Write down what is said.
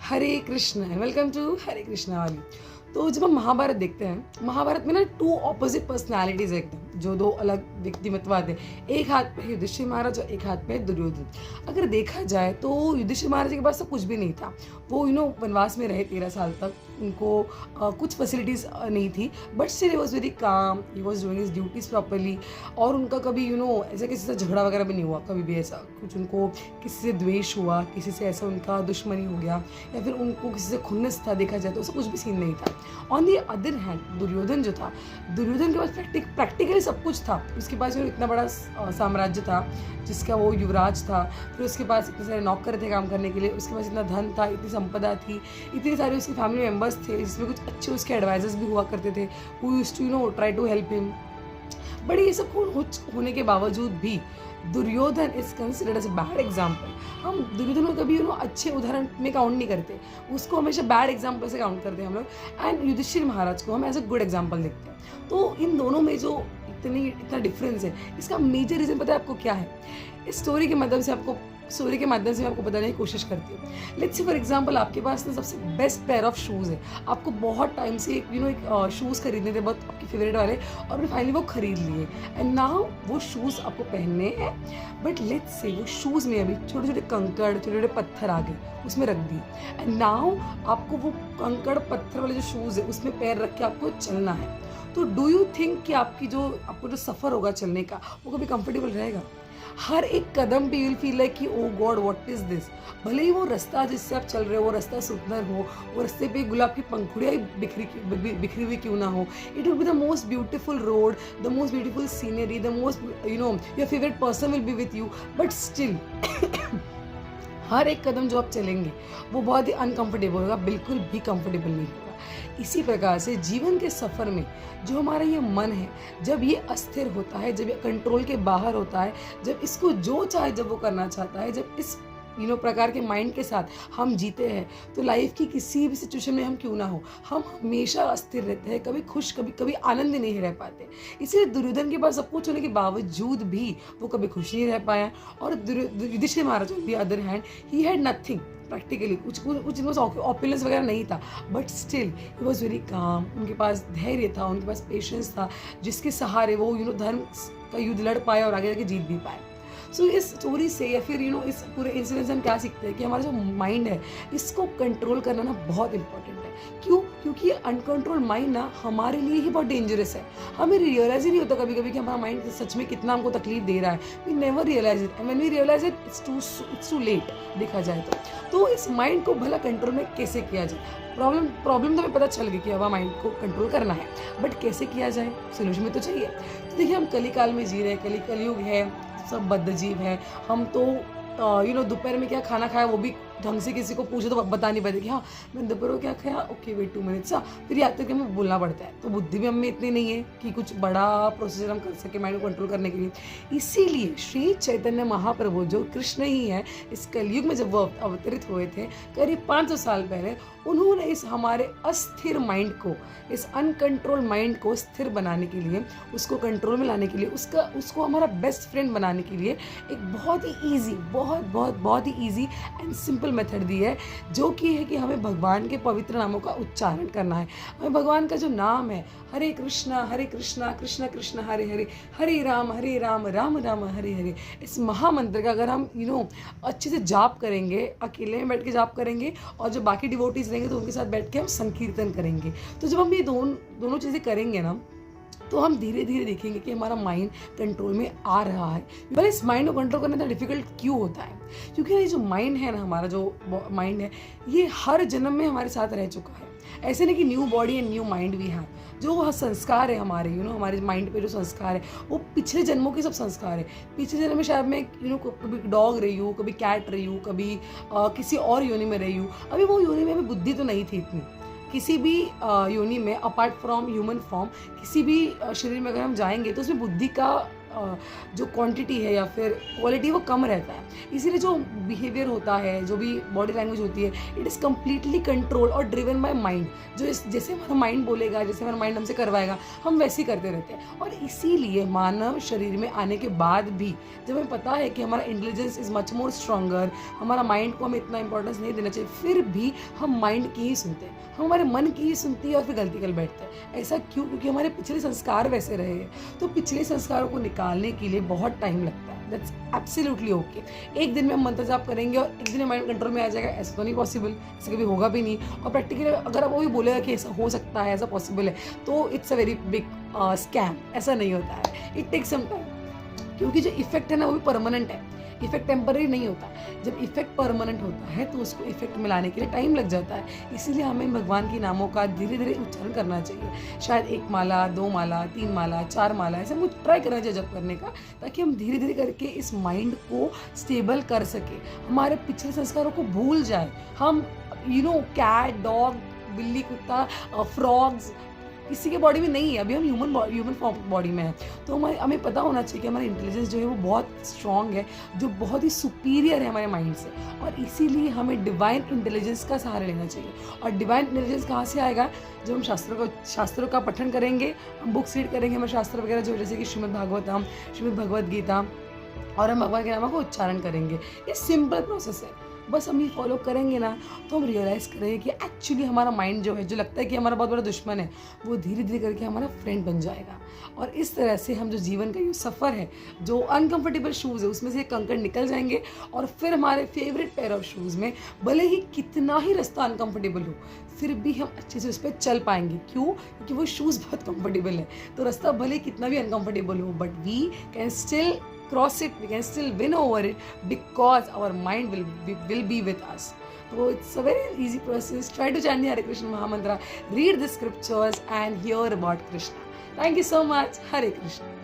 Hare Krishna, welcome to हरे कृष्णा वाली। तो जब हम महाभारत देखते हैं, महाभारत में ना टू ऑपोजिट पर्सनालिटीज है एकदम, जो दो अलग व्यक्तिमत्व आते हैं। एक हाथ पे युधिष्ठिर महाराज और एक हाथ पे दुर्योधन। अगर देखा जाए तो युधिष्ठिर महाराज के पास तो कुछ भी नहीं था। वो वनवास में रहे 13 साल तक। उनको कुछ फैसिलिटीज़ नहीं थी, but still he was very काम, he was doing his duties properly. और उनका कभी ऐसे किसी से झगड़ा वगैरह भी नहीं हुआ, कभी भी ऐसा कुछ उनको किसी से द्वेष हुआ, किसी से ऐसा उनका दुश्मनी हो गया, या फिर उनको किसी से खुन्नस था, देखा जाए तो ऐसा कुछ भी सीन नहीं था। On the other hand Duryodhan जो था, दुर्योधन के पास प्रैक्टिकली सब कुछ था। उसके पास इतना बड़ा साम्राज्य था जिसका वो युवराज था। फिर उसके पास इतने सारे नौकर थे काम करने के लिए, उसके पास इतना धन था, इतनी संपदा थी, इतने सारे उसके फैमिली मेम्बर्स थे जिसमें कुछ अच्छे उसके एडवाइजर्स भी हुआ करते थे, who used to try to help him. But ये सब होने के बावजूद भी Duryodhan is considered as a bad example. हम दुर्योधन को कभी अच्छे उदाहरण में काउंट नहीं करते, उसको हमेशा बैड एग्जाम्पल से काउंट करते हैं हम लोग। एंड युधिष्ठिर महाराज को हम एज अ गुड एग्जाम्पल देखते हैं। तो इन दोनों में जो इतना डिफरेंस है, इसका मेजर रीज़न पता है आपको क्या है? इस स्टोरी के माध्यम से मैं आपको बताने की कोशिश करती हूँ। लेट्स से फॉर एग्जांपल आपके पास ना सबसे बेस्ट पेयर ऑफ शूज़ है। आपको बहुत टाइम से एक शूज़ खरीदने थे, बहुत आपके फेवरेट वाले, और आपने फाइनली वो खरीद लिए। एंड नाउ वो शूज़ आपको पहनने हैं, बट लेट्स से वो शूज़ में अभी छोटे छोटे कंकड़, छोटे छोटे पत्थर आ गए, उसमें रख दिए। एंड नाउ आपको वो कंकड़ पत्थर वाले जो शूज़ है उसमें पैर रख के आपको चलना है। तो डू यू थिंक कि आपको जो सफ़र होगा चलने का, वो कभी कंफर्टेबल रहेगा? हर एक कदम पे यू विल फील लाइक कि ओ गॉड व्हाट इज दिस। भले ही वो रास्ता जिससे आप चल रहे हो वो रास्ता सुंदर हो, वो रास्ते पे गुलाब की पंखुड़ियाँ बिखरी हुई क्यों ना हो, it will be the most beautiful road, the most beautiful scenery, the most your favourite person will be with you, but still हर एक कदम जो आप चलेंगे वो बहुत ही अनकंफर्टेबल होगा, बिल्कुल भी कंफर्टेबल नहीं होगा। इसी प्रकार से जीवन के सफ़र में जो हमारा ये मन है, जब ये अस्थिर होता है, जब ये कंट्रोल के बाहर होता है, जब इसको जो चाहे जब वो करना चाहता है, जब इस प्रकार के माइंड के साथ हम जीते हैं, तो लाइफ की किसी भी सिचुएशन में हम क्यों ना हो, हम हमेशा अस्थिर रहते हैं, कभी खुश, कभी आनंद नहीं रह पाते। इसलिए दुर्योधन के पास सब कुछ होने के बावजूद भी वो कभी खुश नहीं रह पाया। और Yudhishthir Maharaj on the other hand, he had nothing practically, कुछ ऑपुलेंस वगैरह नहीं था, but still he was very calm. उनके पास धैर्य था, उनके पास पेशेंस था, जिसके सहारे वो धर्म का युद्ध लड़ पाए और आगे जाके जीत भी पाए। सो इस स्टोरी से या फिर इस पूरे इंसिडेंट से हम क्या सीखते हैं कि हमारा जो माइंड है इसको कंट्रोल करना ना बहुत इंपॉर्टेंट है। क्यों? क्योंकि ये अनकंट्रोल माइंड ना हमारे लिए ही बहुत डेंजरस है। हमें रियलाइज ही नहीं होता कभी कभी कि हमारा माइंड सच में कितना हमको तकलीफ दे रहा है। We never realise it, and when we realise it it's too late, देखा जाए तो इस माइंड को भला कंट्रोल में कैसे किया जाए? प्रॉब्लम तो हमें पता चल गई कि हवा माइंड को कंट्रोल करना है, बट कैसे किया जाए? सोल्यूशन में तो चाहिए। तो देखिए, हम कलिकाल में जी रहे हैं, कलियुग है, सब बद्धजीव है। हम तो दोपहर में क्या खाना खाया वो भी ढंग से किसी को पूछे तो बता नहीं पाते कि हाँ मैंने दोपहर को क्या खाया, ओके वेट 2 मिनट्स, फिर याद करके हमें बोलना पड़ता है। तो बुद्धि भी हमें इतनी नहीं है कि कुछ बड़ा प्रोसीजर हम कर सके माइंड को कंट्रोल करने के लिए। इसीलिए श्री चैतन्य महाप्रभु जो कृष्ण ही है, इस कलयुग में जब वो अवतरित हुए थे करीब 500 साल पहले, उन्होंने इस हमारे अस्थिर माइंड को, इस अनकंट्रोल माइंड को स्थिर बनाने के लिए, उसको कंट्रोल में लाने के लिए, उसको हमारा बेस्ट फ्रेंड बनाने के लिए एक बहुत ही ईजी, बहुत ही ईजी एंड सिंपल मेथड दी है, जो कि है कि हमें भगवान के पवित्र नामों का उच्चारण करना है। हमें भगवान का जो नाम है, हरे कृष्णा कृष्ण कृष्ण हरे हरे, हरे राम राम राम हरे हरे, इस महामंत्र का अगर हम अच्छे से जाप करेंगे, अकेले में बैठ के जाप करेंगे, और जो बाकी डिवोटीज रहेंगे तो उनके साथ बैठ के हम संकीर्तन करेंगे। तो जब हम ये दोनों चीज़ें करेंगे ना, तो हम धीरे धीरे देखेंगे कि हमारा माइंड कंट्रोल में आ रहा है। पर इस माइंड को कंट्रोल करना इतना डिफिकल्ट क्यों होता है? क्योंकि ये जो माइंड है ना, हमारा जो माइंड है, ये हर जन्म में हमारे साथ रह चुका है। ऐसे नहीं कि new body and new mind भी है। जो संस्कार है हमारे हमारे माइंड पे जो संस्कार है, वो पिछले जन्मों के सब संस्कार है। पिछले जन्म में शायद मैं कभी डॉग रही हूँ, कभी कैट रही हूँ, कभी किसी और योनि में रही हूँ। अभी वो योनि में अभी बुद्धि तो नहीं थी इतनी। किसी भी योनि में अपार्ट फ्रॉम ह्यूमन फॉर्म, किसी भी शरीर में अगर हम जाएंगे तो उसमें बुद्धि का जो क्वांटिटी है या फिर क्वालिटी वो कम रहता है। इसीलिए जो बिहेवियर होता है, जो भी बॉडी लैंग्वेज होती है, इट इज़ कम्प्लीटली कंट्रोल और ड्रिवन बाय माइंड। जैसे हमारा माइंड बोलेगा, जैसे हमारा माइंड हमसे करवाएगा, हम वैसे ही करते रहते हैं। और इसीलिए मानव शरीर में आने के बाद भी जब हमें पता है कि हमारा intelligence is much more stronger, हमारा माइंड को हमें इतना इंपॉर्टेंस नहीं देना चाहिए, फिर भी हम माइंड की ही सुनते हैं, हम हमारे मन की ही सुनती है और फिर गलती कर बैठते हैं। ऐसा क्यों? क्योंकि हमारे पिछले संस्कार वैसे रहे हैं। तो पिछले संस्कारों को निकालने के लिए बहुत टाइम लगता है। That's absolutely okay. एक दिन में हम मंत्र जाप करेंगे और एक दिन में माइंड कंट्रोल में आ जाएगा, ऐसा तो नहीं पॉसिबल, ऐसा कभी होगा भी नहीं। और प्रैक्टिकली अगर आप वो भी बोलेगा कि ऐसा हो सकता है, ऐसा पॉसिबल है, तो it's a very big scam. ऐसा नहीं होता है, इट टेक्स सम टाइम। क्योंकि जो इफेक्ट है ना वो भी परमानेंट है, इफेक्ट टेम्पररी नहीं होता। जब इफेक्ट परमानेंट होता है तो उसको इफेक्ट में लाने के लिए टाइम लग जाता है। इसीलिए हमें भगवान के नामों का धीरे धीरे उच्चारण करना चाहिए। शायद 1 माला, 2 माला, 3 माला, 4 माला, ऐसा मुझे ट्राई करना चाहिए जब करने का, ताकि हम धीरे धीरे करके इस माइंड को स्टेबल कर सके, हमारे पिछले संस्कारों को भूल जाए। हम कैट, डॉग, बिल्ली, कुत्ता, फ्रॉग्स किसी के बॉडी में नहीं है, अभी हम ह्यूमन बॉडी में है। तो हमें पता होना चाहिए कि हमारा इंटेलिजेंस जो है वो बहुत स्ट्रॉन्ग है, जो बहुत ही सुपीरियर है हमारे माइंड से। और इसीलिए हमें डिवाइन इंटेलिजेंस का सहारा लेना चाहिए। और डिवाइन इंटेलिजेंस कहाँ से आएगा? जब हम शास्त्रों का पठन करेंगे, हम बुक्स रीड करेंगे, हमें शास्त्र वगैरह जो जैसे कि श्रीमद् भागवतम, श्रीमद् भगवद गीता, और हम भगवान के नामों को उच्चारण करेंगे। ये सिंपल प्रोसेस है, बस हम ये फॉलो करेंगे ना तो हम रियलाइज़ करेंगे कि एक्चुअली हमारा माइंड जो है, जो लगता है कि हमारा बहुत बड़ा दुश्मन है, वो धीरे धीरे करके हमारा फ्रेंड बन जाएगा। और इस तरह से हम जो जीवन का ये सफ़र है, जो अनकंफर्टेबल शूज़ है उसमें से कंकड़ निकल जाएंगे, और फिर हमारे फेवरेट पेयर ऑफ शूज़ में भले ही कितना ही रास्ता अनकंफर्टेबल हो, फिर भी हम अच्छे से उस पर चल पाएंगे। क्यों? क्योंकि वो शूज़ बहुत कंफर्टेबल है। तो रास्ता भले कितना भी अनकंफर्टेबल हो, but we can still cross it, we can still win over it, because our mind will be with us. So it's a very easy process. Try to chant the Hare Krishna Mahamantra, read the scriptures and hear about Krishna. Thank you so much. Hare Krishna.